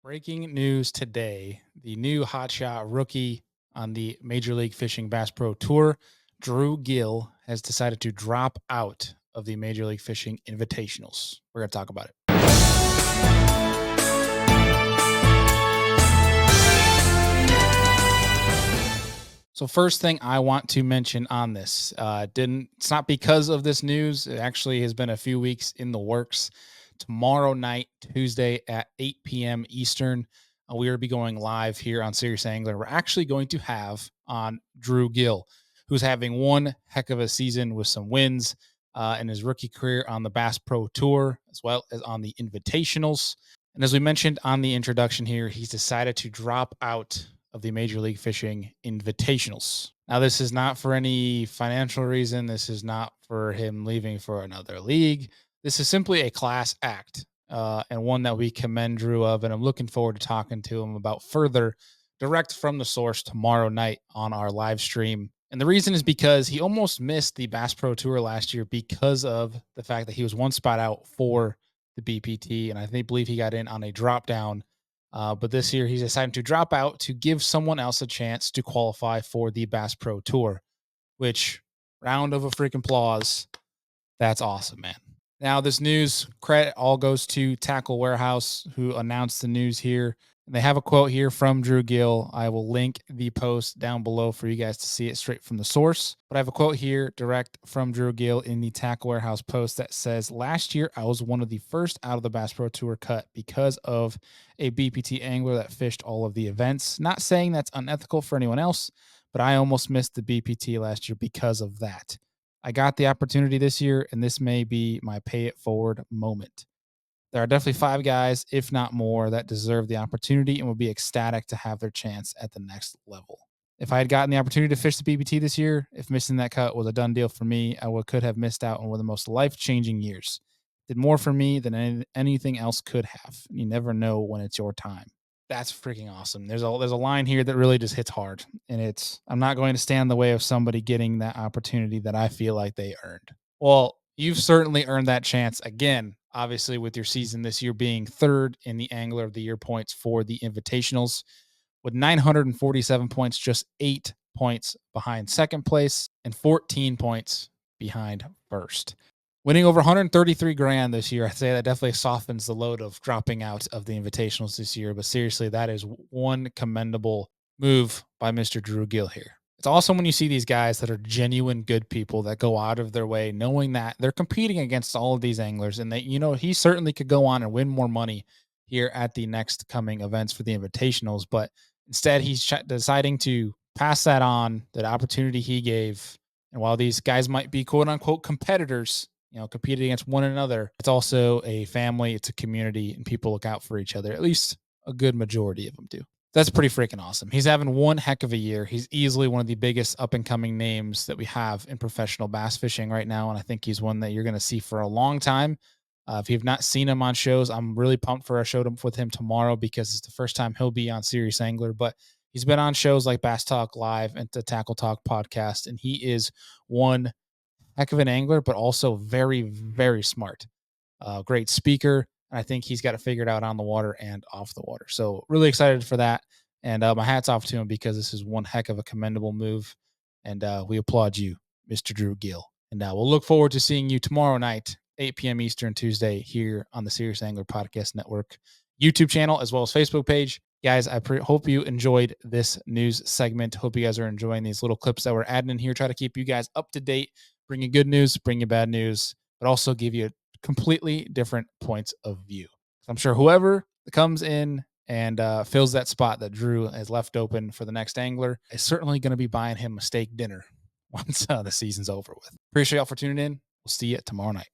Breaking news today. The new Hotshot rookie on the Major League Fishing Bass Pro Tour, Drew Gill, has decided to drop out of the Major League Fishing Invitationals. We're going to talk about it. So first thing I want to mention on this, it's not because of this news. It actually has been a few weeks in the works. Tomorrow night, Tuesday at 8 p.m. Eastern, we will be going live here on Serious Angler. We're actually going to have on Drew Gill, who's having one heck of a season with some wins in his rookie career on the Bass Pro Tour, as well as on the Invitationals. And as we mentioned on the introduction here, he's decided to drop out of the Major League Fishing Invitationals. Now, this is not for any financial reason. This is not for him leaving for another league. This is simply a class act and one that we commend Drew of. And I'm looking forward to talking to him about further direct from the source tomorrow night on our live stream. And the reason is because he almost missed the Bass Pro Tour last year because of the fact that he was one spot out for the BPT. And I believe he got in on a drop down. But this year he's decided to drop out to give someone else a chance to qualify for the Bass Pro Tour, which round of a freaking applause. That's awesome, man. Now, this news credit all goes to Tackle Warehouse, who announced the news here. And they have a quote here from Drew Gill. I will link the post down below for you guys to see it straight from the source. But I have a quote here direct from Drew Gill in the Tackle Warehouse post that says, "Last year, I was one of the first out of the Bass Pro Tour cut because of a BPT angler that fished all of the events. Not saying that's unethical for anyone else, but I almost missed the BPT last year because of that. I got the opportunity this year, and this may be my pay it forward moment. There are definitely 5 guys, if not more, that deserve the opportunity and would be ecstatic to have their chance at the next level. If I had gotten the opportunity to fish the BBT this year, if missing that cut was a done deal for me, could have missed out on one of the most life-changing years. Did more for me than anything else could have. You never know when it's your time." That's freaking awesome. There's a line here that really just hits hard, and it's, I'm not going to stand in the way of somebody getting that opportunity that I feel like they earned. Well, you've certainly earned that chance again, obviously, with your season this year being third in the Angler of the Year points for the Invitationals with 947 points, just 8 points behind second place and 14 points behind first. Winning over 133 grand this year, I'd say that definitely softens the load of dropping out of the Invitationals this year. But seriously, that is one commendable move by Mr. Drew Gill here. It's awesome when you see these guys that are genuine good people that go out of their way, knowing that they're competing against all of these anglers, and that, he certainly could go on and win more money here at the next coming events for the Invitationals. But instead, he's deciding to pass that on, that opportunity he gave. And while these guys might be quote unquote competitors, competing against one another, it's also a family, it's a community, and people look out for each other. At least a good majority of them do. That's pretty freaking awesome. He's having one heck of a year. He's easily one of the biggest up and coming names that we have in professional bass fishing right now. And I think he's one that you're going to see for a long time. If you've not seen him on shows, I'm really pumped for a show with him tomorrow because it's the first time he'll be on Serious Angler. But he's been on shows like Bass Talk Live and the Tackle Talk podcast, and he is one heck of an angler, but also very, very smart. Great speaker. And I think he's got it figured out on the water and off the water. So really excited for that. And my hat's off to him because this is one heck of a commendable move. And we applaud you, Mr. Drew Gill. And we'll look forward to seeing you tomorrow night, 8 p.m. Eastern, Tuesday, here on the Serious Angler Podcast Network YouTube channel, as well as Facebook page. Guys, I hope you enjoyed this news segment. Hope you guys are enjoying these little clips that we're adding in here. Try to keep you guys up to date, bring you good news, bring you bad news, but also give you completely different points of view. So I'm sure whoever comes in and fills that spot that Drew has left open for the next angler is certainly going to be buying him a steak dinner once the season's over with. Appreciate y'all for tuning in. We'll see you tomorrow night.